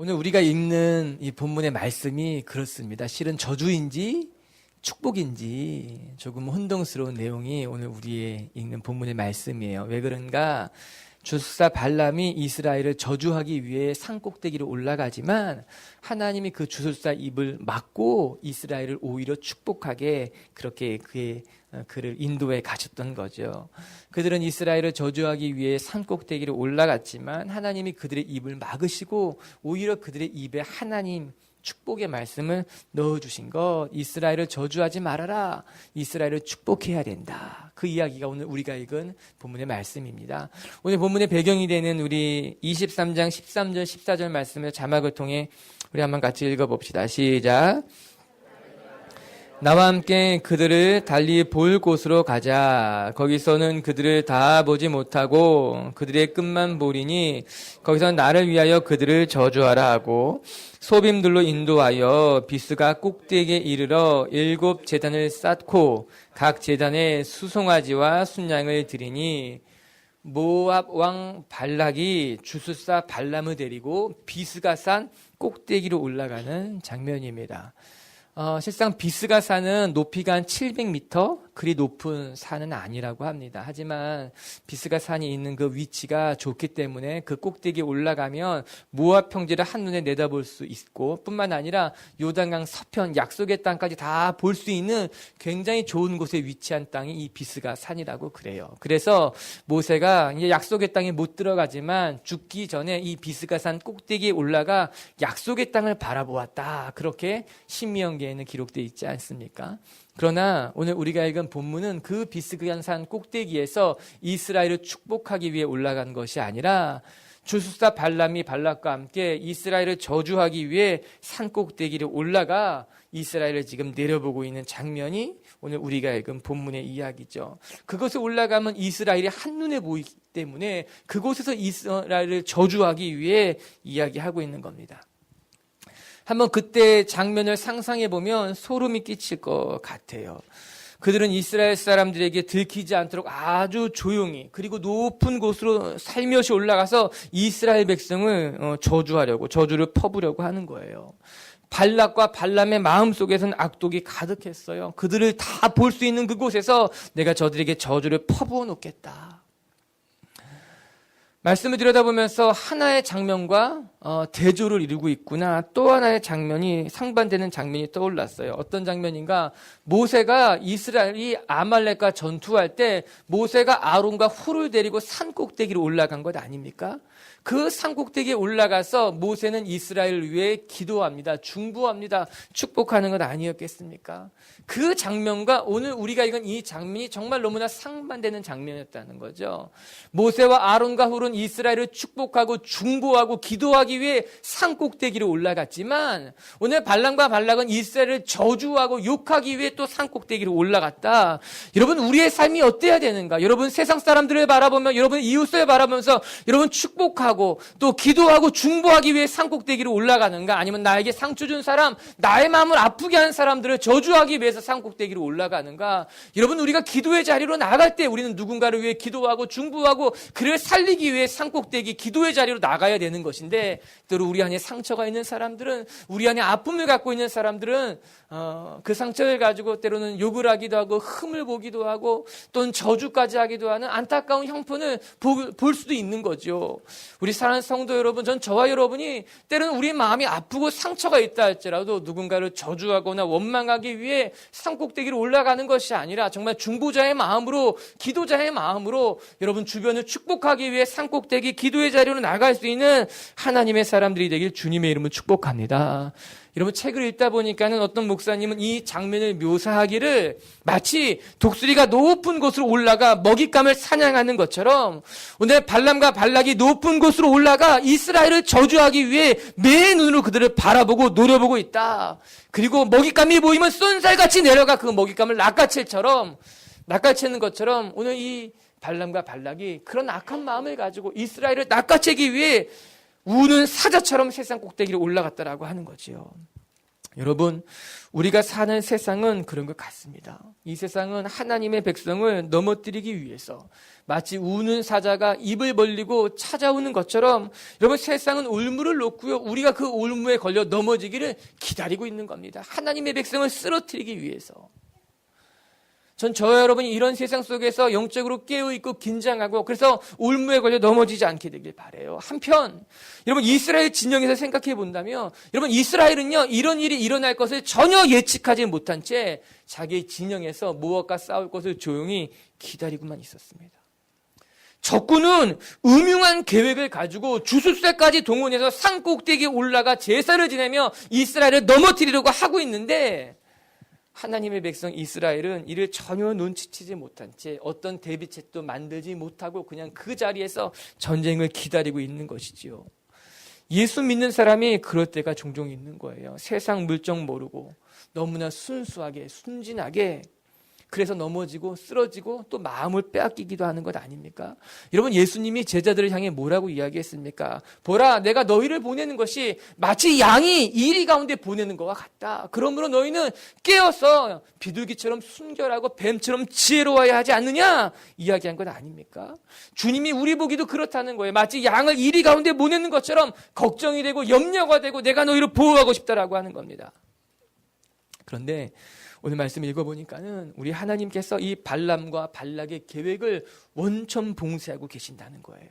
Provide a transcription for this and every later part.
오늘 우리가 읽는 이 본문의 말씀이 그렇습니다. 실은 저주인지 축복인지 조금 혼동스러운 내용이 오늘 우리의 읽는 본문의 말씀이에요. 왜 그런가? 주술사 발람이 이스라엘을 저주하기 위해 산꼭대기로 올라가지만 하나님이 그 주술사 입을 막고 이스라엘을 오히려 축복하게 그렇게 그를 인도해 가셨던 거죠. 그들은 이스라엘을 저주하기 위해 산꼭대기로 올라갔지만 하나님이 그들의 입을 막으시고 오히려 그들의 입에 하나님 축복의 말씀을 넣어주신 것. 이스라엘을 저주하지 말아라. 이스라엘을 축복해야 된다. 그 이야기가 오늘 우리가 읽은 본문의 말씀입니다. 오늘 본문의 배경이 되는 우리 23장 13절 14절 말씀을 자막을 통해 우리 한번 같이 읽어봅시다. 시작. 나와 함께 그들을 달리 볼 곳으로 가자. 거기서는 그들을 다 보지 못하고 그들의 끝만 보리니 거기서 나를 위하여 그들을 저주하라 하고 소빔들로 인도하여 비스가 꼭대기에 이르러 7 제단을 쌓고 각 제단에 수송아지와 순양을 드리니 모압 왕 발락이 주술사 발람을 데리고 비스가 산 꼭대기로 올라가는 장면입니다. 실상 비스가 산은 높이가 한 700m, 그리 높은 산은 아니라고 합니다. 하지만 비스가 산이 있는 그 위치가 좋기 때문에 그 꼭대기에 올라가면 모압 평지를 한눈에 내다볼 수 있고 뿐만 아니라 요단강 서편 약속의 땅까지 다 볼 수 있는 굉장히 좋은 곳에 위치한 땅이 이 비스가 산이라고 그래요. 그래서 모세가 이제 약속의 땅에 못 들어가지만 죽기 전에 이 비스가 산 꼭대기에 올라가 약속의 땅을 바라보았다. 그렇게 신명기에는 기록되어 있지 않습니까? 그러나 오늘 우리가 읽은 본문은 그 비스가 산 꼭대기에서 이스라엘을 축복하기 위해 올라간 것이 아니라 주술사 발람이 발락과 함께 이스라엘을 저주하기 위해 산 꼭대기를 올라가 이스라엘을 지금 내려보고 있는 장면이 오늘 우리가 읽은 본문의 이야기죠. 그것에 올라가면 이스라엘이 한눈에 보이기 때문에 그곳에서 이스라엘을 저주하기 위해 이야기하고 있는 겁니다. 한번 그때 장면을 상상해 보면 소름이 끼칠 것 같아요. 그들은 이스라엘 사람들에게 들키지 않도록 아주 조용히 그리고 높은 곳으로 살며시 올라가서 이스라엘 백성을 저주하려고 저주를 퍼부려고 하는 거예요. 발락과 발람의 마음속에서는 악독이 가득했어요. 그들을 다 볼 수 있는 그곳에서 내가 저들에게 저주를 퍼부어 놓겠다. 말씀을 들여다보면서 하나의 장면과 대조를 이루고 있구나. 또 하나의 장면이 상반되는 장면이 떠올랐어요. 어떤 장면인가? 모세가 이스라엘이 아말렉과 전투할 때 모세가 아론과 훌을 데리고 산 꼭대기로 올라간 것 아닙니까? 그 산 꼭대기에 올라가서 모세는 이스라엘을 위해 기도합니다. 중보합니다. 축복하는 것 아니었겠습니까? 그 장면과 오늘 우리가 읽은 이 장면이 정말 너무나 상반되는 장면이었다는 거죠. 모세와 아론과 훌은 이스라엘을 축복하고 중보하고 기도하기 위해 산 꼭대기로 올라갔지만 오늘 발람과 발락은 이스라엘을 저주하고 욕하기 위해 또 산 꼭대기로 올라갔다. 여러분, 우리의 삶이 어때야 되는가? 여러분, 세상 사람들을 바라보며 여러분 이웃을 바라보면서 여러분 축복하고 또 기도하고 중보하기 위해 산 꼭대기로 올라가는가? 아니면 나에게 상처 준 사람, 나의 마음을 아프게 한 사람들을 저주하기 위해서 산 꼭대기로 올라가는가? 여러분, 우리가 기도의 자리로 나갈 때 우리는 누군가를 위해 기도하고 중보하고 그를 살리기 위해 산 꼭대기 기도의 자리로 나가야 되는 것인데, 때로 우리 안에 상처가 있는 사람들은, 우리 안에 아픔을 갖고 있는 사람들은 그 상처를 가지고 때로는 욕을 하기도 하고 흠을 보기도 하고 또는 저주까지 하기도 하는 안타까운 형편을 볼 수도 있는 거죠. 우리 사랑하는 성도 여러분, 전 저와 여러분이 때로는 우리 마음이 아프고 상처가 있다 할지라도 누군가를 저주하거나 원망하기 위해 산꼭대기로 올라가는 것이 아니라 정말 중보자의 마음으로, 기도자의 마음으로 여러분 주변을 축복하기 위해 산꼭대기 기도의 자리로 나갈 수 있는 하나님의 사람들이 되길 주님의 이름으로 축복합니다. 여러분, 책을 읽다 보니까는 어떤 목사님은 이 장면을 묘사하기를 마치 독수리가 높은 곳으로 올라가 먹잇감을 사냥하는 것처럼 오늘 발람과 발락이 높은 곳으로 올라가 이스라엘을 저주하기 위해 매 눈으로 그들을 바라보고 노려보고 있다. 그리고 먹잇감이 보이면 쏜살같이 내려가 그 먹잇감을 낚아채는 것처럼 오늘 이 발람과 발락이 그런 악한 마음을 가지고 이스라엘을 낚아채기 위해 우는 사자처럼 세상 꼭대기로 올라갔다라고 하는 거지요. 여러분, 우리가 사는 세상은 그런 것 같습니다. 이 세상은 하나님의 백성을 넘어뜨리기 위해서 마치 우는 사자가 입을 벌리고 찾아오는 것처럼 여러분, 세상은 올무를 놓고요, 우리가 그 올무에 걸려 넘어지기를 기다리고 있는 겁니다. 하나님의 백성을 쓰러뜨리기 위해서. 전 저와 여러분이 이런 세상 속에서 영적으로 깨어있고 긴장하고 그래서 올무에 걸려 넘어지지 않게 되길 바라요. 한편 여러분, 이스라엘 진영에서 생각해 본다면 여러분, 이스라엘은요, 이런 일이 일어날 것을 전혀 예측하지 못한 채 자기 진영에서 무엇과 싸울 것을 조용히 기다리고만 있었습니다. 적군은 음흉한 계획을 가지고 주술사까지 동원해서 산 꼭대기에 올라가 제사를 지내며 이스라엘을 넘어뜨리려고 하고 있는데, 하나님의 백성 이스라엘은 이를 전혀 눈치채지 못한 채 어떤 대비책도 만들지 못하고 그냥 그 자리에서 전쟁을 기다리고 있는 것이지요. 예수 믿는 사람이 그럴 때가 종종 있는 거예요. 세상 물정 모르고 너무나 순수하게 순진하게, 그래서 넘어지고 쓰러지고 또 마음을 빼앗기기도 하는 것 아닙니까? 여러분, 예수님이 제자들을 향해 뭐라고 이야기했습니까? 보라, 내가 너희를 보내는 것이 마치 양이 이리 가운데 보내는 것과 같다. 그러므로 너희는 깨어서 비둘기처럼 순결하고 뱀처럼 지혜로워야 하지 않느냐? 이야기한 것 아닙니까? 주님이 우리 보기도 그렇다는 거예요. 마치 양을 이리 가운데 보내는 것처럼 걱정이 되고 염려가 되고 내가 너희를 보호하고 싶다라고 하는 겁니다. 그런데 오늘 말씀 읽어보니까는 우리 하나님께서 이 발람과 발락의 계획을 원천 봉쇄하고 계신다는 거예요.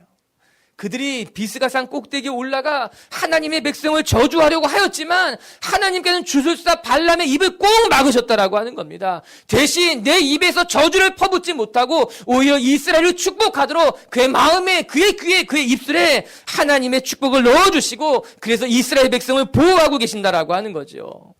그들이 비스가산 꼭대기에 올라가 하나님의 백성을 저주하려고 하였지만 하나님께서는 주술사 발람의 입을 꼭 막으셨다라고 하는 겁니다. 대신 내 입에서 저주를 퍼붓지 못하고 오히려 이스라엘을 축복하도록 그의 마음에, 그의 귀에, 그의 입술에 하나님의 축복을 넣어주시고 그래서 이스라엘 백성을 보호하고 계신다라고 하는 거죠.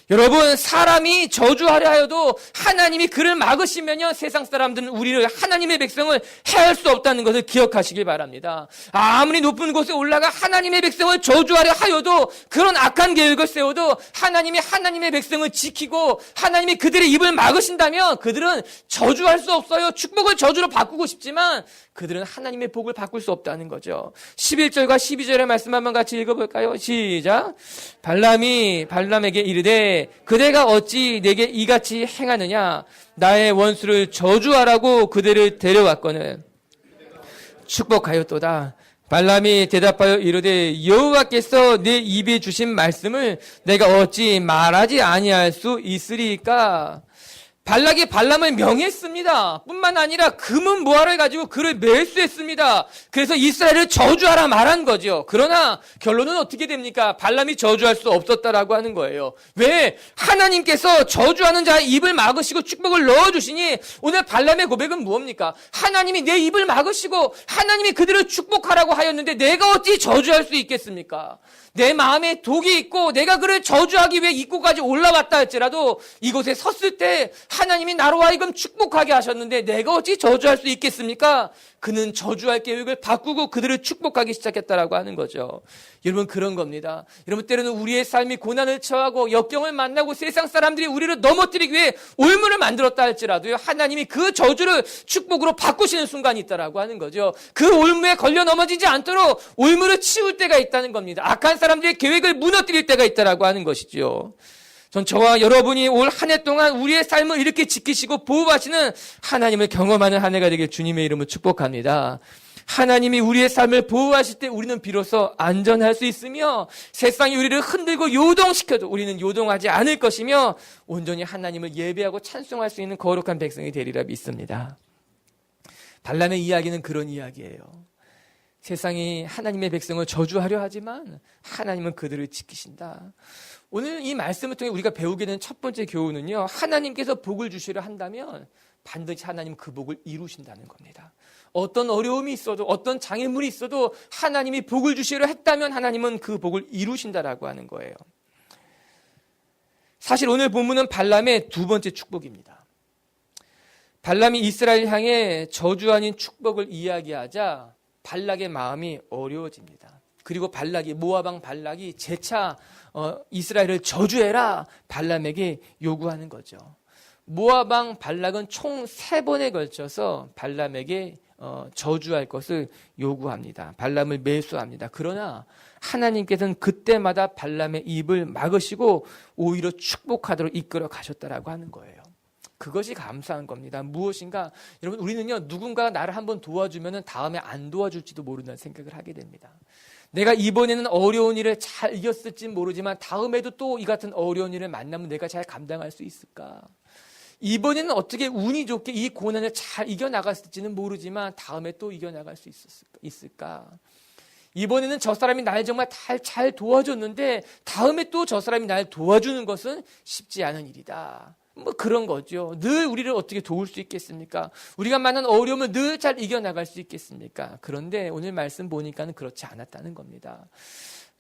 여러분, 사람이 저주하려 하여도 하나님이 그를 막으시면요, 세상 사람들은 우리를, 하나님의 백성을 해할 수 없다는 것을 기억하시길 바랍니다. 아무리 높은 곳에 올라가 하나님의 백성을 저주하려 하여도, 그런 악한 계획을 세워도 하나님이 하나님의 백성을 지키고 하나님이 그들의 입을 막으신다면 그들은 저주할 수 없어요. 축복을 저주로 바꾸고 싶지만 그들은 하나님의 복을 바꿀 수 없다는 거죠. 11절과 12절의 말씀 한번 같이 읽어볼까요? 시작. 발람이 발람에게 이르되 그대가 어찌 내게 이같이 행하느냐? 나의 원수를 저주하라고 그대를 데려왔거늘 축복하였도다. 발람이 대답하여 이르되 여호와께서 내 입에 주신 말씀을 내가 어찌 말하지 아니할 수 있으리까? 발락이 발람을 명했습니다. 뿐만 아니라 금은 모아를 가지고 그를 매수했습니다. 그래서 이스라엘을 저주하라 말한 거죠. 그러나 결론은 어떻게 됩니까? 발람이 저주할 수 없었다라고 하는 거예요. 왜? 하나님께서 저주하는 자의 입을 막으시고 축복을 넣어주시니 오늘 발람의 고백은 무엇입니까? 하나님이 내 입을 막으시고 하나님이 그들을 축복하라고 하였는데 내가 어찌 저주할 수 있겠습니까? 내 마음에 독이 있고 내가 그를 저주하기 위해 입구까지 올라왔다 할지라도 이곳에 섰을 때 하나님이 나로 하여금 축복하게 하셨는데 내가 어찌 저주할 수 있겠습니까? 그는 저주할 계획을 바꾸고 그들을 축복하기 시작했다라고 하는 거죠. 여러분, 그런 겁니다. 여러분, 때로는 우리의 삶이 고난을 처하고 역경을 만나고 세상 사람들이 우리를 넘어뜨리기 위해 올무를 만들었다 할지라도요, 하나님이 그 저주를 축복으로 바꾸시는 순간이 있다라고 하는 거죠. 그 올무에 걸려 넘어지지 않도록 올무를 치울 때가 있다는 겁니다. 악한 사람들의 계획을 무너뜨릴 때가 있다라고 하는 것이죠. 전 저와 여러분이 올 한 해 동안 우리의 삶을 이렇게 지키시고 보호하시는 하나님을 경험하는 한 해가 되길 주님의 이름으로 축복합니다. 하나님이 우리의 삶을 보호하실 때 우리는 비로소 안전할 수 있으며 세상이 우리를 흔들고 요동시켜도 우리는 요동하지 않을 것이며 온전히 하나님을 예배하고 찬송할 수 있는 거룩한 백성이 되리라 믿습니다. 발람의 이야기는 그런 이야기예요. 세상이 하나님의 백성을 저주하려 하지만 하나님은 그들을 지키신다. 오늘 이 말씀을 통해 우리가 배우게 되는 첫 번째 교훈은요, 하나님께서 복을 주시려 한다면 반드시 하나님 그 복을 이루신다는 겁니다. 어떤 어려움이 있어도 어떤 장애물이 있어도 하나님이 복을 주시려 했다면 하나님은 그 복을 이루신다라고 하는 거예요. 사실 오늘 본문은 발람의 두 번째 축복입니다. 발람이 이스라엘 향해 저주 아닌 축복을 이야기하자 발락의 마음이 어려워집니다. 그리고 발락이, 모압 왕 발락이 재차 이스라엘을 저주해라 발람에게 요구하는 거죠. 모압 왕 발락은 총 3번에 걸쳐서 발람에게 저주할 것을 요구합니다. 발람을 매수합니다. 그러나 하나님께서는 그때마다 발람의 입을 막으시고 오히려 축복하도록 이끌어 가셨다라고 하는 거예요. 그것이 감사한 겁니다. 무엇인가? 여러분, 우리는요, 누군가가 나를 한번 도와주면 다음에 안 도와줄지도 모른다는 생각을 하게 됩니다. 내가 이번에는 어려운 일을 잘 이겼을진 모르지만 다음에도 또 이 같은 어려운 일을 만나면 내가 잘 감당할 수 있을까? 이번에는 어떻게 운이 좋게 이 고난을 잘 이겨나갔을지는 모르지만 다음에 또 이겨나갈 수 있을까? 이번에는 저 사람이 날 정말 잘 도와줬는데 다음에 또 저 사람이 날 도와주는 것은 쉽지 않은 일이다. 뭐 그런 거죠. 늘 우리를 어떻게 도울 수 있겠습니까? 우리가 만난 어려움을 늘 잘 이겨나갈 수 있겠습니까? 그런데 오늘 말씀 보니까는 그렇지 않았다는 겁니다.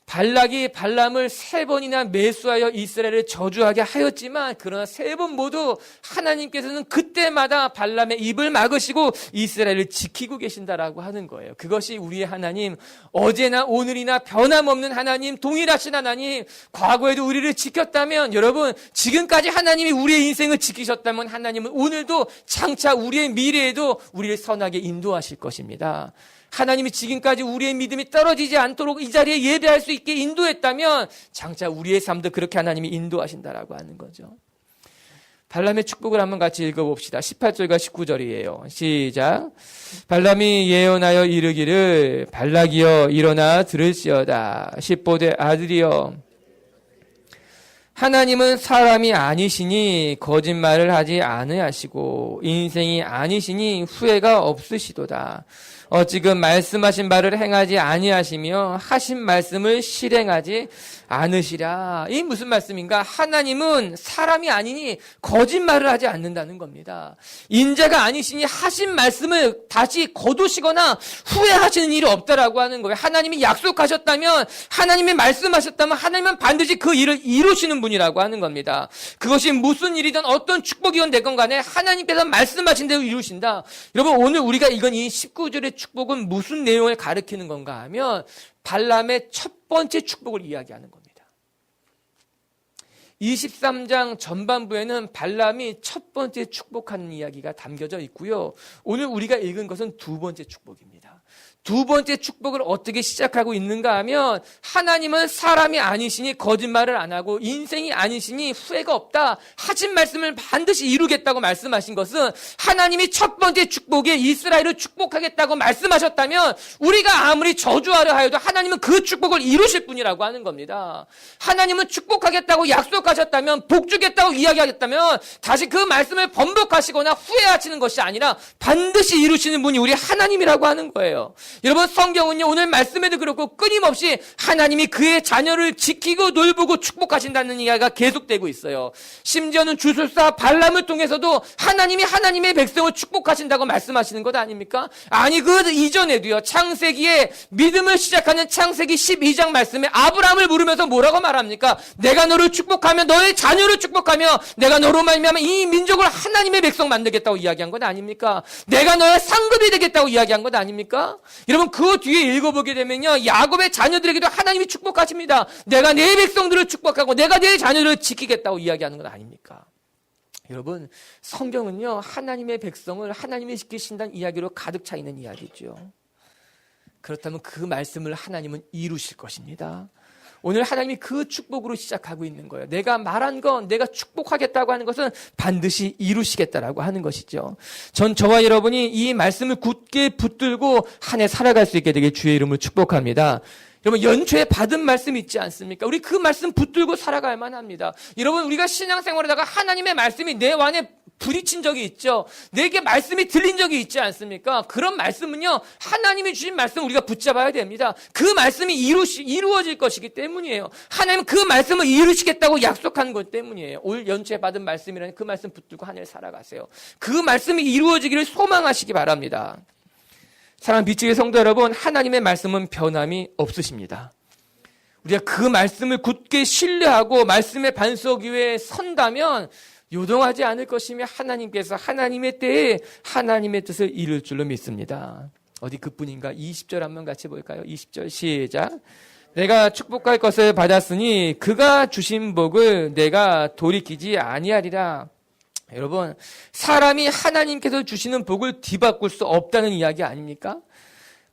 발락이 발람을 3번이나 매수하여 이스라엘을 저주하게 하였지만 그러나 3번 모두 하나님께서는 그때마다 발람의 입을 막으시고 이스라엘을 지키고 계신다라고 하는 거예요. 그것이 우리의 하나님, 어제나 오늘이나 변함없는 하나님, 동일하신 하나님, 과거에도 우리를 지켰다면 여러분, 지금까지 하나님이 우리의 인생을 지키셨다면 하나님은 오늘도 장차 우리의 미래에도 우리를 선하게 인도하실 것입니다. 하나님이 지금까지 우리의 믿음이 떨어지지 않도록 이 자리에 예배할 수 있게 인도했다면 장차 우리의 삶도 그렇게 하나님이 인도하신다라고 하는 거죠. 발람의 축복을 한번 같이 읽어봅시다. 18절과 19절이에요. 시작. 발람이 예언하여 이르기를 발락이여 일어나 들을지어다. 십보대 아들이여 하나님은 사람이 아니시니 거짓말을 하지 않으시고 인생이 아니시니 후회가 없으시도다. 지금 말씀하신 바를 행하지 아니하시며 하신 말씀을 실행하지 않으시라. 이 무슨 말씀인가? 하나님은 사람이 아니니 거짓말을 하지 않는다는 겁니다. 인자가 아니시니 하신 말씀을 다시 거두시거나 후회하시는 일이 없다라고 하는 거예요. 하나님이 약속하셨다면, 하나님이 말씀하셨다면 하나님은 반드시 그 일을 이루시는 분이라고 하는 겁니다. 그것이 무슨 일이든 어떤 축복이건 되건 간에 하나님께서 말씀하신 대로 이루신다. 여러분, 오늘 우리가 읽은 이 19절의 축복은 무슨 내용을 가리키는 건가 하면 발람의 첫 번째 축복을 이야기하는 겁니다. 23장 전반부에는 발람이 첫 번째 축복하는 이야기가 담겨져 있고요. 오늘 우리가 읽은 것은 두 번째 축복입니다. 두 번째 축복을 어떻게 시작하고 있는가 하면 하나님은 사람이 아니시니 거짓말을 안 하고 인생이 아니시니 후회가 없다. 하신 말씀을 반드시 이루겠다고 말씀하신 것은 하나님이 첫 번째 축복에 이스라엘을 축복하겠다고 말씀하셨다면 우리가 아무리 저주하려 하여도 하나님은 그 축복을 이루실 분이라고 하는 겁니다. 하나님은 축복하겠다고 약속하셨다면 복 주겠다고 이야기하겠다면 다시 그 말씀을 번복하시거나 후회하시는 것이 아니라 반드시 이루시는 분이 우리 하나님이라고 하는 거예요. 여러분, 성경은요 오늘 말씀에도 그렇고 끊임없이 하나님이 그의 자녀를 지키고 돌보고 축복하신다는 이야기가 계속되고 있어요. 심지어는 주술사 발람을 통해서도 하나님이 하나님의 백성을 축복하신다고 말씀하시는 것 아닙니까? 아니, 그 이전에도요, 창세기에 믿음을 시작하는 창세기 12장 말씀에 아브라함을 부르면서 뭐라고 말합니까? 내가 너를 축복하며 너의 자녀를 축복하며 내가 너로 말미암아 이 민족을 하나님의 백성 만들겠다고 이야기한 것 아닙니까? 내가 너의 상급이 되겠다고 이야기한 것 아닙니까? 여러분, 그 뒤에 읽어보게 되면요, 야곱의 자녀들에게도 하나님이 축복하십니다. 내가 내 백성들을 축복하고 내가 내 자녀를 지키겠다고 이야기하는 건 아닙니까? 여러분, 성경은요 하나님의 백성을 하나님이 지키신다는 이야기로 가득 차 있는 이야기죠. 그렇다면 그 말씀을 하나님은 이루실 것입니다. 오늘 하나님이 그 축복으로 시작하고 있는 거예요. 내가 말한 건, 내가 축복하겠다고 하는 것은 반드시 이루시겠다라고 하는 것이죠. 저와 여러분이 이 말씀을 굳게 붙들고 한 해 살아갈 수 있게 되길 주의 이름으로 축복합니다. 여러분, 연초에 받은 말씀 있지 않습니까? 우리 그 말씀 붙들고 살아갈 만합니다. 여러분, 우리가 신앙생활하다가 하나님의 말씀이 내 안에 부딪힌 적이 있죠. 내게 말씀이 들린 적이 있지 않습니까? 그런 말씀은요, 하나님이 주신 말씀 우리가 붙잡아야 됩니다. 그 말씀이 이루어질 것이기 때문이에요. 하나님은 그 말씀을 이루시겠다고 약속한 것 때문이에요. 올 연초에 받은 말씀이라는 그 말씀 붙들고 한 해를 살아가세요. 그 말씀이 이루어지기를 소망하시기 바랍니다. 사랑하는 빛의 성도 여러분, 하나님의 말씀은 변함이 없으십니다. 우리가 그 말씀을 굳게 신뢰하고 말씀의 반석 위에 선다면 요동하지 않을 것이며 하나님께서 하나님의 때에 하나님의 뜻을 이룰 줄로 믿습니다. 어디 그뿐인가? 20절 한번 같이 볼까요? 20절 시작. 내가 축복할 것을 받았으니 그가 주신 복을 내가 돌이키지 아니하리라. 여러분, 사람이 하나님께서 주시는 복을 뒤바꿀 수 없다는 이야기 아닙니까?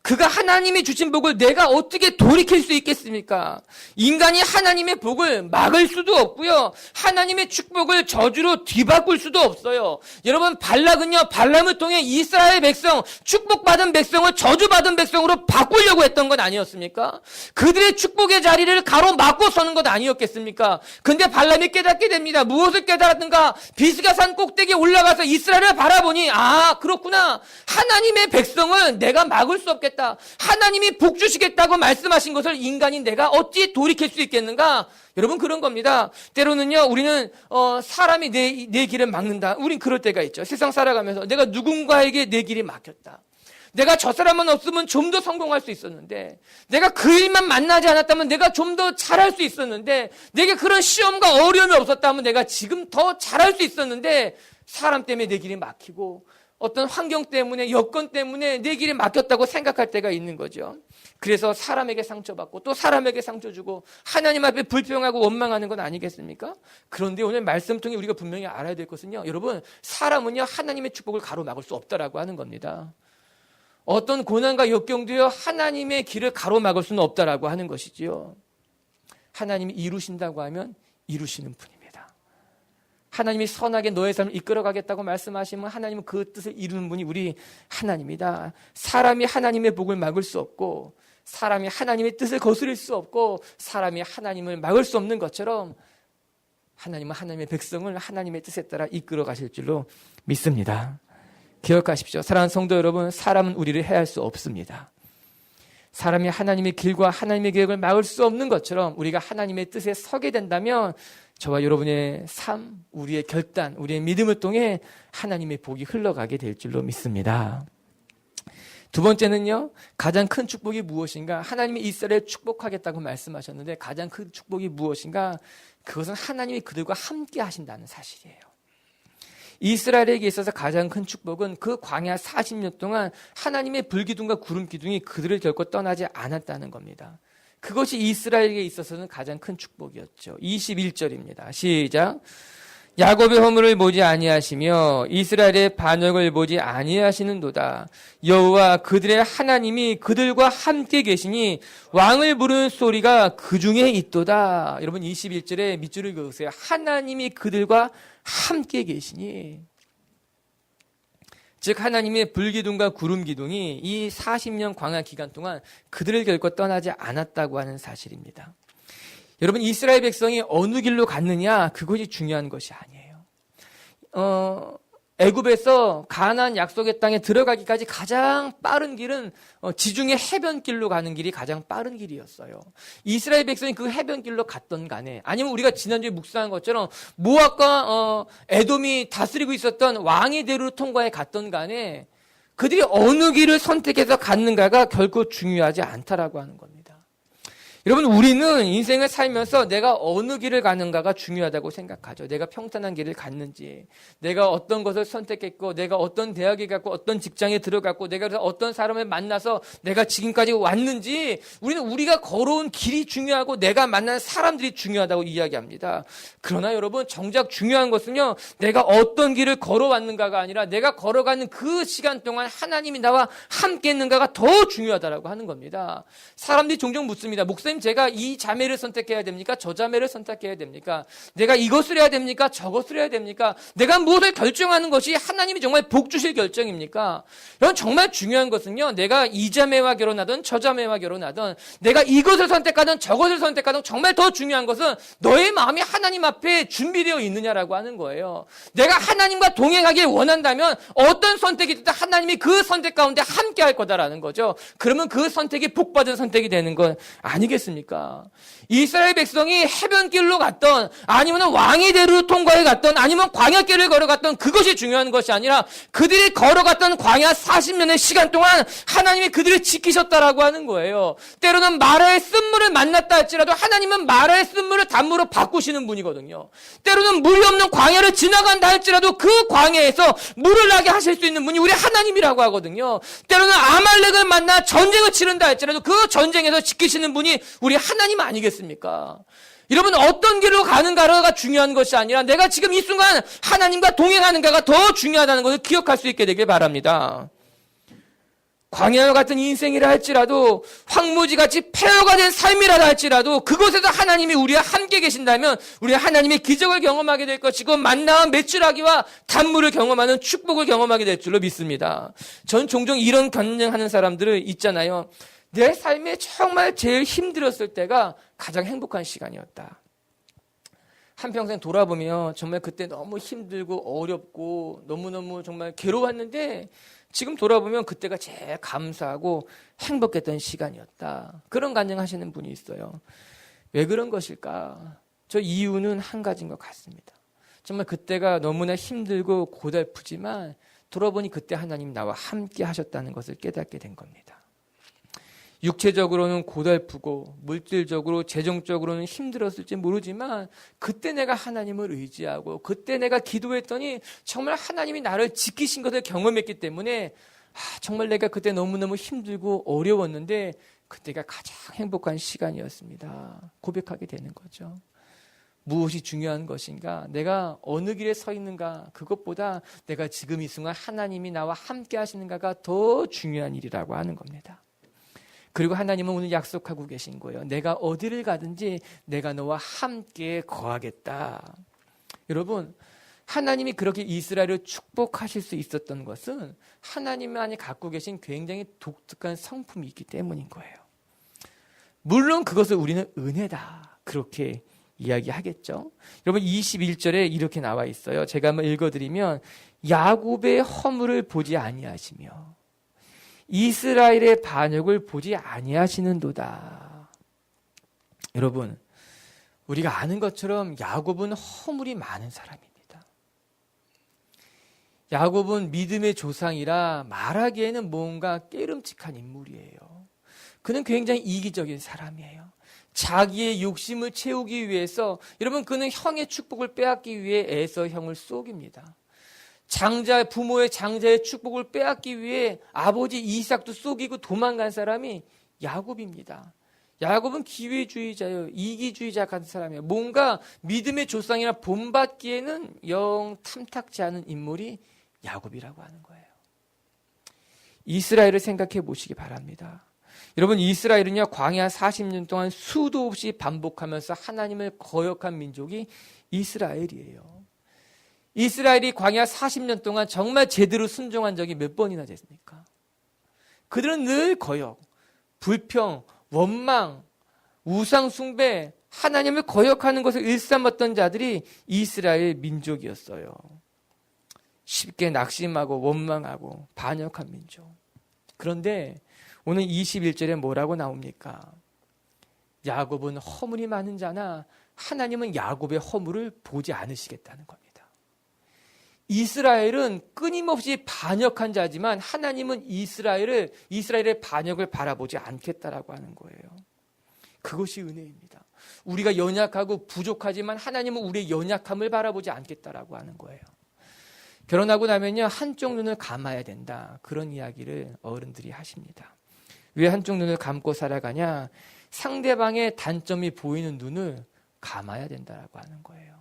그가 하나님이 주신 복을 내가 어떻게 돌이킬 수 있겠습니까? 인간이 하나님의 복을 막을 수도 없고요. 하나님의 축복을 저주로 뒤바꿀 수도 없어요. 여러분, 발락은요, 발람을 통해 이스라엘 백성, 축복받은 백성을 저주받은 백성으로 바꾸려고 했던 건 아니었습니까? 그들의 축복의 자리를 가로막고 서는 것 아니었겠습니까? 근데 발람이 깨닫게 됩니다. 무엇을 깨달았는가? 비스가 산 꼭대기에 올라가서 이스라엘을 바라보니, 아, 그렇구나. 하나님의 백성을 내가 막을 수 없겠다. 하나님이 복 주시겠다고 말씀하신 것을 인간인 내가 어찌 돌이킬 수 있겠는가? 여러분, 그런 겁니다. 때로는요, 우리는 사람이 내 길을 막는다. 우린 그럴 때가 있죠. 세상 살아가면서 내가 누군가에게 내 길이 막혔다. 내가 저 사람만 없으면 좀 더 성공할 수 있었는데, 내가 그 일만 만나지 않았다면 내가 좀 더 잘할 수 있었는데, 내게 그런 시험과 어려움이 없었다면 내가 지금 더 잘할 수 있었는데, 사람 때문에 내 길이 막히고 어떤 환경 때문에, 여건 때문에 내 길이 막혔다고 생각할 때가 있는 거죠. 그래서 사람에게 상처받고 또 사람에게 상처 주고 하나님 앞에 불평하고 원망하는 건 아니겠습니까? 그런데 오늘 말씀 통해 우리가 분명히 알아야 될 것은요, 여러분, 사람은요, 하나님의 축복을 가로막을 수 없다라고 하는 겁니다. 어떤 고난과 역경도요, 하나님의 길을 가로막을 수는 없다라고 하는 것이지요. 하나님이 이루신다고 하면 이루시는 분입니다. 하나님이 선하게 너의 삶을 이끌어가겠다고 말씀하시면 하나님은 그 뜻을 이루는 분이 우리 하나님이다. 사람이 하나님의 복을 막을 수 없고, 사람이 하나님의 뜻을 거스릴 수 없고, 사람이 하나님을 막을 수 없는 것처럼 하나님은 하나님의 백성을 하나님의 뜻에 따라 이끌어 가실 줄로 믿습니다. 기억하십시오. 사랑하는 성도 여러분, 사람은 우리를 해할 수 없습니다. 사람이 하나님의 길과 하나님의 계획을 막을 수 없는 것처럼 우리가 하나님의 뜻에 서게 된다면 저와 여러분의 삶, 우리의 결단, 우리의 믿음을 통해 하나님의 복이 흘러가게 될 줄로 믿습니다. 두 번째는요, 가장 큰 축복이 무엇인가? 하나님이 이스라엘을 축복하겠다고 말씀하셨는데 가장 큰 축복이 무엇인가? 그것은 하나님이 그들과 함께 하신다는 사실이에요. 이스라엘에게 있어서 가장 큰 축복은 그 광야 40년 동안 하나님의 불기둥과 구름기둥이 그들을 결코 떠나지 않았다는 겁니다. 그것이 이스라엘에게 있어서는 가장 큰 축복이었죠. 21절입니다. 시작. 야곱의 허물을 보지 아니하시며 이스라엘의 반역을 보지 아니하시는도다. 여호와 그들의 하나님이 그들과 함께 계시니 왕을 부르는 소리가 그 중에 있도다. 여러분, 21절에 밑줄을 그으세요. 하나님이 그들과 함께 계시니, 즉 하나님의 불기둥과 구름기둥이 이 40년 광야 기간 동안 그들을 결코 떠나지 않았다고 하는 사실입니다. 여러분, 이스라엘 백성이 어느 길로 갔느냐, 그것이 중요한 것이 아니에요. 애굽에서 가나안 약속의 땅에 들어가기까지 가장 빠른 길은 지중해 해변길로 가는 길이 가장 빠른 길이었어요. 이스라엘 백성이 그 해변길로 갔던 간에, 아니면 우리가 지난주에 묵상한 것처럼 모압과 에돔이 다스리고 있었던 왕의 대로를 통과해 갔던 간에 그들이 어느 길을 선택해서 갔는가가 결코 중요하지 않다라고 하는 겁니다. 여러분, 우리는 인생을 살면서 내가 어느 길을 가는가가 중요하다고 생각하죠. 내가 평탄한 길을 갔는지, 내가 어떤 것을 선택했고, 내가 어떤 대학에 갔고, 어떤 직장에 들어갔고, 내가 어떤 사람을 만나서 내가 지금까지 왔는지, 우리는 우리가 걸어온 길이 중요하고 내가 만난 사람들이 중요하다고 이야기합니다. 그러나 여러분, 정작 중요한 것은요, 내가 어떤 길을 걸어왔는가가 아니라 내가 걸어가는 그 시간 동안 하나님이 나와 함께 했는가가 더 중요하다고 하는 겁니다. 사람들이 종종 묻습니다. 목사님, 제가 이 자매를 선택해야 됩니까? 저 자매를 선택해야 됩니까? 내가 이것을 해야 됩니까? 저것을 해야 됩니까? 내가 무엇을 결정하는 것이 하나님이 정말 복 주실 결정입니까? 이건 정말 중요한 것은요, 내가 이 자매와 결혼하든 저 자매와 결혼하든 내가 이것을 선택하든 저것을 선택하든 정말 더 중요한 것은 너의 마음이 하나님 앞에 준비되어 있느냐라고 하는 거예요. 내가 하나님과 동행하길 원한다면 어떤 선택이 됐든 하나님이 그 선택 가운데 함께 할 거다라는 거죠. 그러면 그 선택이 복받은 선택이 되는 건 아니겠습니까? 이스라엘 백성이 해변길로 갔던, 아니면 왕의 대로를 통과해 갔던, 아니면 광야길을 걸어갔던, 그것이 중요한 것이 아니라 그들이 걸어갔던 광야 40년의 시간 동안 하나님이 그들을 지키셨다라고 하는 거예요. 때로는 마라의 쓴물을 만났다 할지라도 하나님은 마라의 쓴물을 단물로 바꾸시는 분이거든요. 때로는 물이 없는 광야를 지나간다 할지라도 그 광야에서 물을 나게 하실 수 있는 분이 우리 하나님이라고 하거든요. 때로는 아말렉을 만나 전쟁을 치른다 할지라도 그 전쟁에서 지키시는 분이 우리 하나님 아니겠습니까? 여러분, 어떤 길로 가는가가 중요한 것이 아니라 내가 지금 이 순간 하나님과 동행하는가가 더 중요하다는 것을 기억할 수 있게 되길 바랍니다. 광야와 같은 인생이라 할지라도, 황무지같이 폐허가 된 삶이라 할지라도 그곳에서 하나님이 우리와 함께 계신다면 우리가 하나님의 기적을 경험하게 될 것이고 만나와 메추라기와 단물을 경험하는 축복을 경험하게 될 줄로 믿습니다. 전 종종 이런 견능하는 사람들을 있잖아요. 내 삶에 정말 제일 힘들었을 때가 가장 행복한 시간이었다. 한평생 돌아보면 정말 그때 너무 힘들고 어렵고 너무너무 정말 괴로웠는데 지금 돌아보면 그때가 제일 감사하고 행복했던 시간이었다. 그런 간증하시는 분이 있어요. 왜 그런 것일까? 저 이유는 한 가지인 것 같습니다. 정말 그때가 너무나 힘들고 고달프지만 돌아보니 그때 하나님 나와 함께 하셨다는 것을 깨닫게 된 겁니다. 육체적으로는 고달프고 물질적으로 재정적으로는 힘들었을지 모르지만 그때 내가 하나님을 의지하고 그때 내가 기도했더니 정말 하나님이 나를 지키신 것을 경험했기 때문에 정말 내가 그때 너무너무 힘들고 어려웠는데 그때가 가장 행복한 시간이었습니다. 고백하게 되는 거죠. 무엇이 중요한 것인가? 내가 어느 길에 서 있는가? 그것보다 내가 지금 이 순간 하나님이 나와 함께 하시는가가 더 중요한 일이라고 하는 겁니다. 그리고 하나님은 오늘 약속하고 계신 거예요. 내가 어디를 가든지 내가 너와 함께 거하겠다. 여러분, 하나님이 그렇게 이스라엘을 축복하실 수 있었던 것은 하나님만이 갖고 계신 굉장히 독특한 성품이 있기 때문인 거예요. 물론 그것을 우리는 은혜다, 그렇게 이야기하겠죠. 여러분, 21절에 이렇게 나와 있어요. 제가 한번 읽어드리면 야곱의 허물을 보지 아니하시며 이스라엘의 반역을 보지 아니하시는도다. 여러분, 우리가 아는 것처럼 야곱은 허물이 많은 사람입니다. 야곱은 믿음의 조상이라 말하기에는 뭔가 깨름칙한 인물이에요. 그는 굉장히 이기적인 사람이에요. 자기의 욕심을 채우기 위해서, 여러분, 그는 형의 축복을 빼앗기 위해 애서 형을 속입니다. 부모의 장자의 축복을 빼앗기 위해 아버지 이삭도 속이고 도망간 사람이 야곱입니다. 야곱은 기회주의자예요. 이기주의자 같은 사람이에요. 뭔가 믿음의 조상이라 본받기에는 영 탐탁지 않은 인물이 야곱이라고 하는 거예요. 이스라엘을 생각해 보시기 바랍니다. 여러분, 이스라엘은요, 광야 40년 동안 수도 없이 반복하면서 하나님을 거역한 민족이 이스라엘이에요. 이스라엘이 광야 40년 동안 정말 제대로 순종한 적이 몇 번이나 됐습니까? 그들은 늘 거역, 불평, 원망, 우상 숭배, 하나님을 거역하는 것을 일삼았던 자들이 이스라엘 민족이었어요. 쉽게 낙심하고 원망하고 반역한 민족. 그런데 오늘 21절에 뭐라고 나옵니까? 야곱은 허물이 많은 자나 하나님은 야곱의 허물을 보지 않으시겠다는 겁니다. 이스라엘은 끊임없이 반역한 자지만 하나님은 이스라엘의 반역을 바라보지 않겠다라고 하는 거예요. 그것이 은혜입니다. 우리가 연약하고 부족하지만 하나님은 우리의 연약함을 바라보지 않겠다라고 하는 거예요. 결혼하고 나면요, 한쪽 눈을 감아야 된다, 그런 이야기를 어른들이 하십니다. 왜 한쪽 눈을 감고 살아가냐? 상대방의 단점이 보이는 눈을 감아야 된다라고 하는 거예요.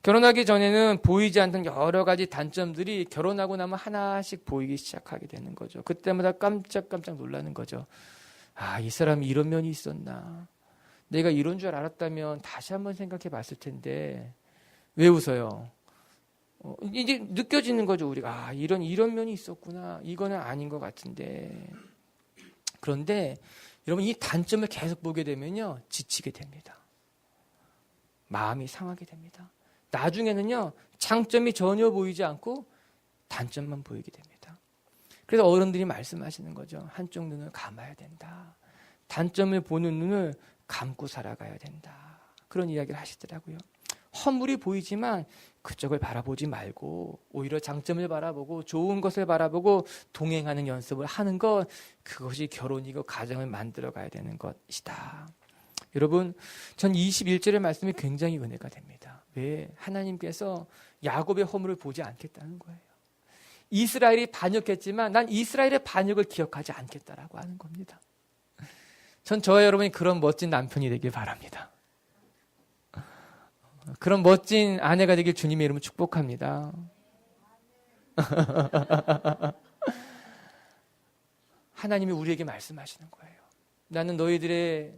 결혼하기 전에는 보이지 않던 여러 가지 단점들이 결혼하고 나면 하나씩 보이기 시작하게 되는 거죠. 그때마다 깜짝깜짝 놀라는 거죠. 아, 이 사람이 이런 면이 있었나? 내가 이런 줄 알았다면 다시 한번 생각해 봤을 텐데 왜 웃어요? 이제 느껴지는 거죠. 우리가 이런 면이 있었구나. 이거는 아닌 것 같은데. 그런데 여러분, 이 단점을 계속 보게 되면요, 지치게 됩니다. 마음이 상하게 됩니다. 나중에는요, 장점이 전혀 보이지 않고 단점만 보이게 됩니다. 그래서 어른들이 말씀하시는 거죠. 한쪽 눈을 감아야 된다. 단점을 보는 눈을 감고 살아가야 된다. 그런 이야기를 하시더라고요. 허물이 보이지만 그쪽을 바라보지 말고 오히려 장점을 바라보고 좋은 것을 바라보고 동행하는 연습을 하는 것, 그것이 결혼이고 가정을 만들어 가야 되는 것이다. 여러분, 전 21절의 말씀이 굉장히 은혜가 됩니다. 왜? 하나님께서 야곱의 허물을 보지 않겠다는 거예요. 이스라엘이 반역했지만 난 이스라엘의 반역을 기억하지 않겠다라고 하는 겁니다. 전 저와 여러분이 그런 멋진 남편이 되길 바랍니다. 그런 멋진 아내가 되길 주님의 이름으로 축복합니다. 하나님이 우리에게 말씀하시는 거예요. 나는 너희들의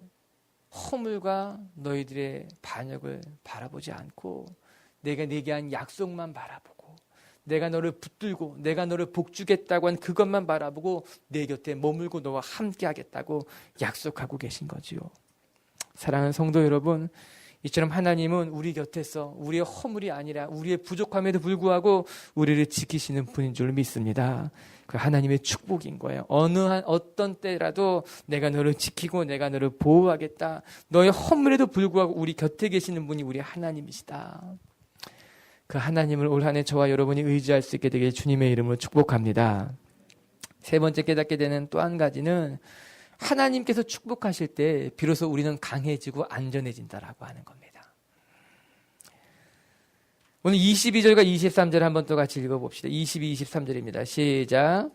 허물과 너희들의 반역을 바라보지 않고 내가 내게 한 약속만 바라보고 내가 너를 붙들고 내가 너를 복주겠다고 한 그것만 바라보고 내 곁에 머물고 너와 함께 하겠다고 약속하고 계신 거지요. 사랑하는 성도 여러분, 이처럼 하나님은 우리 곁에서 우리의 허물이 아니라 우리의 부족함에도 불구하고 우리를 지키시는 분인 줄 믿습니다. 그 하나님의 축복인 거예요. 어떤 때라도 내가 너를 지키고 내가 너를 보호하겠다. 너의 허물에도 불구하고 우리 곁에 계시는 분이 우리 하나님이시다. 그 하나님을 올 한 해 저와 여러분이 의지할 수 있게 되길 주님의 이름으로 축복합니다. 세 번째 깨닫게 되는 또 한 가지는 하나님께서 축복하실 때 비로소 우리는 강해지고 안전해진다라고 하는 겁니다. 오늘 22절과 23절 한번 또 같이 읽어봅시다. 22, 23절입니다. 시작.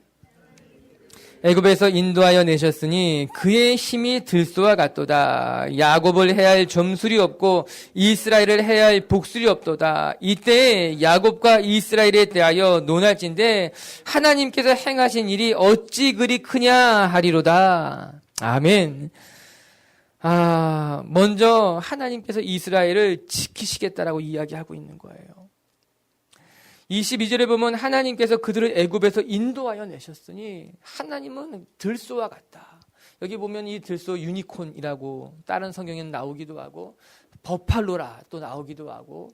애굽에서 인도하여 내셨으니 그의 힘이 들소와 같도다. 야곱을 해야 할 점술이 없고 이스라엘을 해야 할 복술이 없도다. 이때 야곱과 이스라엘에 대하여 논할진대 하나님께서 행하신 일이 어찌 그리 크냐 하리로다. 아멘. 먼저 하나님께서 이스라엘을 지키시겠다라고 이야기하고 있는 거예요. 22절에 보면 하나님께서 그들을 애굽에서 인도하여 내셨으니 하나님은 들소와 같다. 여기 보면 이 들소 유니콘이라고 다른 성경에는 나오기도 하고 버팔로라 또 나오기도 하고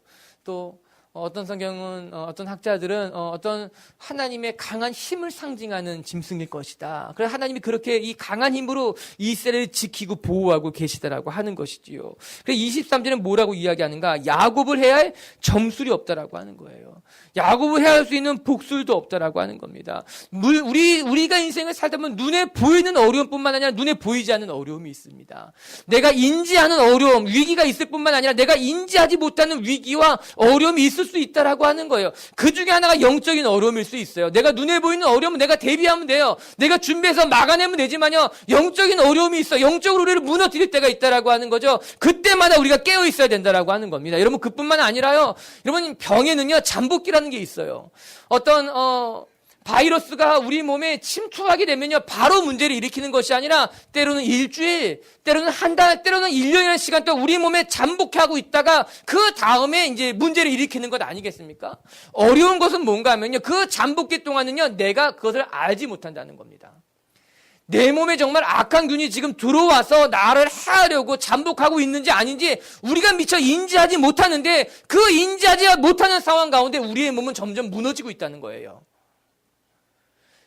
또 어떤 성경은 어떤 학자들은 어떤 하나님의 강한 힘을 상징하는 짐승일 것이다. 그래서 하나님이 그렇게 이 강한 힘으로 이스라엘을 지키고 보호하고 계시다라고 하는 것이지요. 그래서 23절은 뭐라고 이야기하는가? 야곱을 해야 할 점술이 없다라고 하는 거예요. 야곱을 해야 할 수 있는 복술도 없다라고 하는 겁니다. 우리가 인생을 살다 보면 눈에 보이는 어려움뿐만 아니라 눈에 보이지 않는 어려움이 있습니다. 내가 인지하는 어려움, 위기가 있을 뿐만 아니라 내가 인지하지 못하는 위기와 어려움이 있을 수 있다라고 하는 거예요. 그 중에 하나가 영적인 어려움일 수 있어요. 내가 눈에 보이는 어려움은 내가 대비하면 돼요. 내가 준비해서 막아내면 되지만요. 영적인 어려움이 있어. 영적으로 우리를 무너뜨릴 때가 있다라고 하는 거죠. 그때마다 우리가 깨어 있어야 된다라고 하는 겁니다. 여러분 그뿐만 아니라요. 여러분 병에는요 잠복기라는 게 있어요. 어떤 바이러스가 우리 몸에 침투하게 되면요 바로 문제를 일으키는 것이 아니라 때로는 일주일, 때로는 한 달, 때로는 1년이라는 시간 동안 우리 몸에 잠복하고 있다가 그 다음에 이제 문제를 일으키는 것 아니겠습니까? 어려운 것은 뭔가 하면요 그 잠복기 동안은요 내가 그것을 알지 못한다는 겁니다. 내 몸에 정말 악한 균이 지금 들어와서 나를 해하려고 잠복하고 있는지 아닌지 우리가 미처 인지하지 못하는데 그 인지하지 못하는 상황 가운데 우리의 몸은 점점 무너지고 있다는 거예요.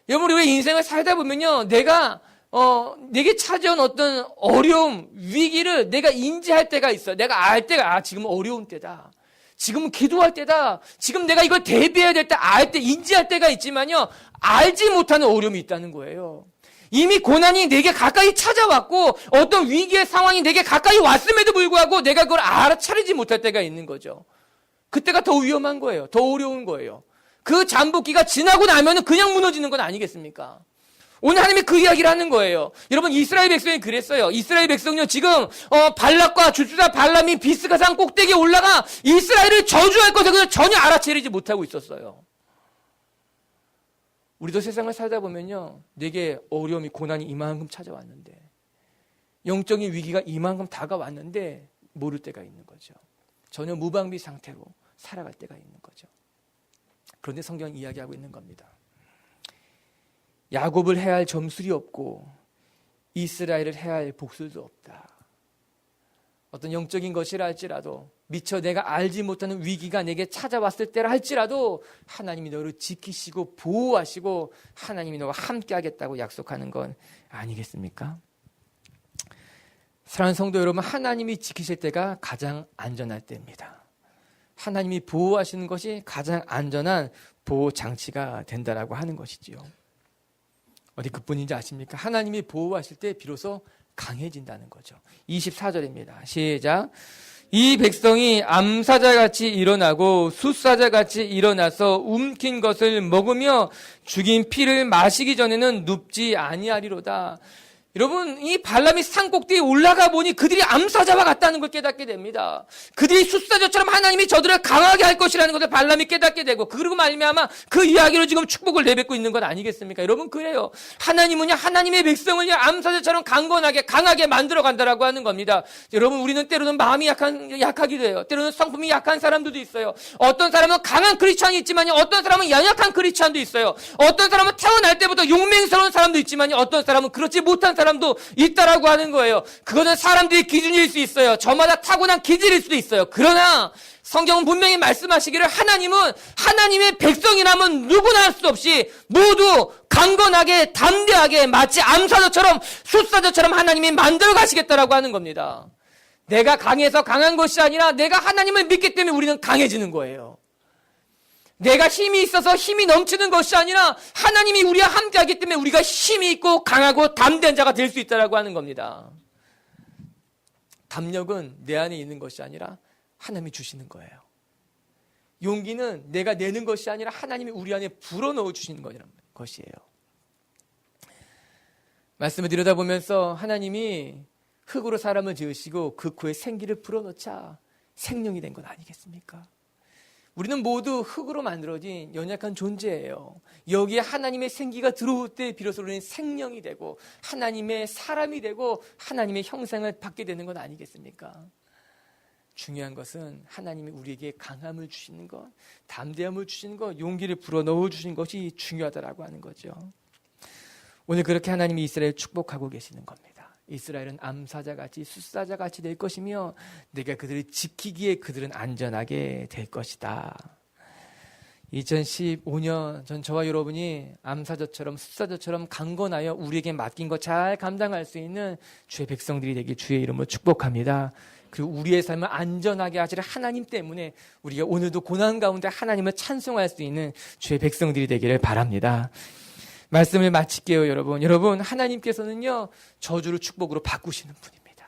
여러분, 우리 인생을 살다 보면요, 내게 찾아온 어떤 어려움, 위기를 내가 인지할 때가 있어. 내가 알 때가, 지금 어려운 때다. 지금은 기도할 때다. 지금 내가 이걸 대비해야 될 때, 알 때, 인지할 때가 있지만요, 알지 못하는 어려움이 있다는 거예요. 이미 고난이 내게 가까이 찾아왔고, 어떤 위기의 상황이 내게 가까이 왔음에도 불구하고, 내가 그걸 알아차리지 못할 때가 있는 거죠. 그때가 더 위험한 거예요. 더 어려운 거예요. 그 잠복기가 지나고 나면은 그냥 무너지는 건 아니겠습니까? 오늘 하나님이 그 이야기를 하는 거예요. 여러분 이스라엘 백성이 그랬어요. 이스라엘 백성요 지금 발락과 주수사 발람이 비스가산 꼭대기에 올라가 이스라엘을 저주할 것을 그냥 전혀 알아채리지 못하고 있었어요. 우리도 세상을 살다 보면요 내게 어려움이 고난이 이만큼 찾아왔는데 영적인 위기가 이만큼 다가왔는데 모를 때가 있는 거죠. 전혀 무방비 상태로 살아갈 때가 있는 거죠. 그런데 성경은 이야기하고 있는 겁니다. 야곱을 해야 할 점술이 없고 이스라엘을 해야 할 복술도 없다. 어떤 영적인 것이라 할지라도 미처 내가 알지 못하는 위기가 내게 찾아왔을 때라 할지라도 하나님이 너를 지키시고 보호하시고 하나님이 너와 함께 하겠다고 약속하는 건 아니겠습니까? 사랑하는 성도 여러분, 하나님이 지키실 때가 가장 안전할 때입니다. 하나님이 보호하시는 것이 가장 안전한 보호 장치가 된다라고 하는 것이지요. 어디 그뿐인지 아십니까? 하나님이 보호하실 때 비로소 강해진다는 거죠. 24절입니다. 시작. 이 백성이 암사자같이 일어나고 숫사자같이 일어나서 움킨 것을 먹으며 죽인 피를 마시기 전에는 눕지 아니하리로다. 여러분, 이 발람이 산 꼭대기에 올라가 보니 그들이 암사자와 같다는 걸 깨닫게 됩니다. 그들이 숫사자처럼 하나님이 저들을 강하게 할 것이라는 것을 발람이 깨닫게 되고, 그리고 말미암아 그 이야기로 지금 축복을 내뱉고 있는 것 아니겠습니까? 여러분, 그래요. 하나님은요, 하나님의 백성을요, 암사자처럼 강건하게, 강하게 만들어 간다라고 하는 겁니다. 여러분, 우리는 때로는 마음이 약하기도 해요. 때로는 성품이 약한 사람들도 있어요. 어떤 사람은 강한 크리스찬이 있지만요, 어떤 사람은 연약한 크리스찬도 있어요. 어떤 사람은 태어날 때부터 용맹스러운 사람도 있지만요, 어떤 사람은 그렇지 못한 사람도 있다라고 하는 거예요. 그거는 사람들의 기준일 수 있어요. 저마다 타고난 기질일 수도 있어요. 그러나 성경은 분명히 말씀하시기를 하나님은 하나님의 백성이라면 누구나 할 수 없이 모두 강건하게 담대하게 마치 암사자처럼 숫사자처럼 하나님이 만들어 가시겠다라고 하는 겁니다. 내가 강해서 강한 것이 아니라 내가 하나님을 믿기 때문에 우리는 강해지는 거예요. 내가 힘이 있어서 힘이 넘치는 것이 아니라 하나님이 우리와 함께하기 때문에 우리가 힘이 있고 강하고 담대한 자가 될 수 있다라고 하는 겁니다. 담력은 내 안에 있는 것이 아니라 하나님이 주시는 거예요. 용기는 내가 내는 것이 아니라 하나님이 우리 안에 불어넣어 주시는 것이에요. 말씀을 들여다보면서 하나님이 흙으로 사람을 지으시고 그 코에 생기를 불어넣자 생명이 된 건 아니겠습니까? 우리는 모두 흙으로 만들어진 연약한 존재예요. 여기에 하나님의 생기가 들어올 때 비로소 우리는 생명이 되고 하나님의 사람이 되고 하나님의 형상을 받게 되는 건 아니겠습니까? 중요한 것은 하나님이 우리에게 강함을 주시는 것, 담대함을 주시는 것, 용기를 불어넣어 주신 것이 중요하다라고 하는 거죠. 오늘 그렇게 하나님이 이스라엘을 축복하고 계시는 겁니다. 이스라엘은 암사자같이 숫사자같이 될 것이며 내가 그들을 지키기에 그들은 안전하게 될 것이다. 2015년 전 저와 여러분이 암사자처럼 숫사자처럼 강건하여 우리에게 맡긴 것 잘 감당할 수 있는 주의 백성들이 되길 주의 이름으로 축복합니다. 그리고 우리의 삶을 안전하게 하시는 하나님 때문에 우리가 오늘도 고난 가운데 하나님을 찬송할 수 있는 주의 백성들이 되기를 바랍니다. 말씀을 마칠게요, 여러분. 여러분, 하나님께서는요, 저주를 축복으로 바꾸시는 분입니다.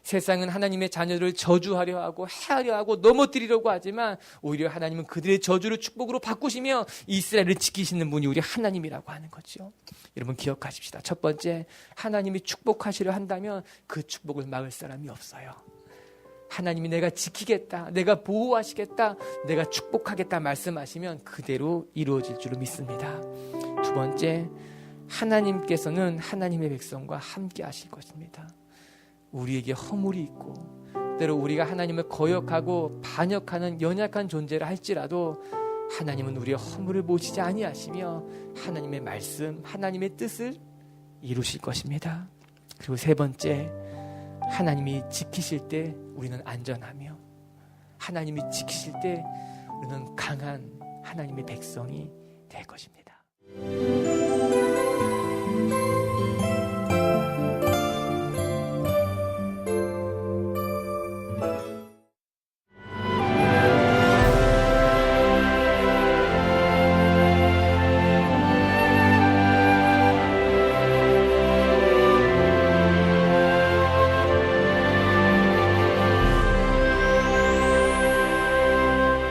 세상은 하나님의 자녀들을 저주하려 하고 해하려 하고 넘어뜨리려고 하지만 오히려 하나님은 그들의 저주를 축복으로 바꾸시며 이스라엘을 지키시는 분이 우리 하나님이라고 하는 거죠. 여러분 기억하십시다. 첫 번째, 하나님이 축복하시려 한다면 그 축복을 막을 사람이 없어요. 하나님이 내가 지키겠다, 내가 보호하시겠다, 내가 축복하겠다 말씀하시면 그대로 이루어질 줄 믿습니다. 두 번째, 하나님께서는 하나님의 백성과 함께 하실 것입니다. 우리에게 허물이 있고 때로 우리가 하나님을 거역하고 반역하는 연약한 존재를 할지라도 하나님은 우리의 허물을 보시지 아니하시며 하나님의 말씀, 하나님의 뜻을 이루실 것입니다. 그리고 세 번째, 하나님이 지키실 때 우리는 안전하며 하나님이 지키실 때 우리는 강한 하나님의 백성이 될 것입니다.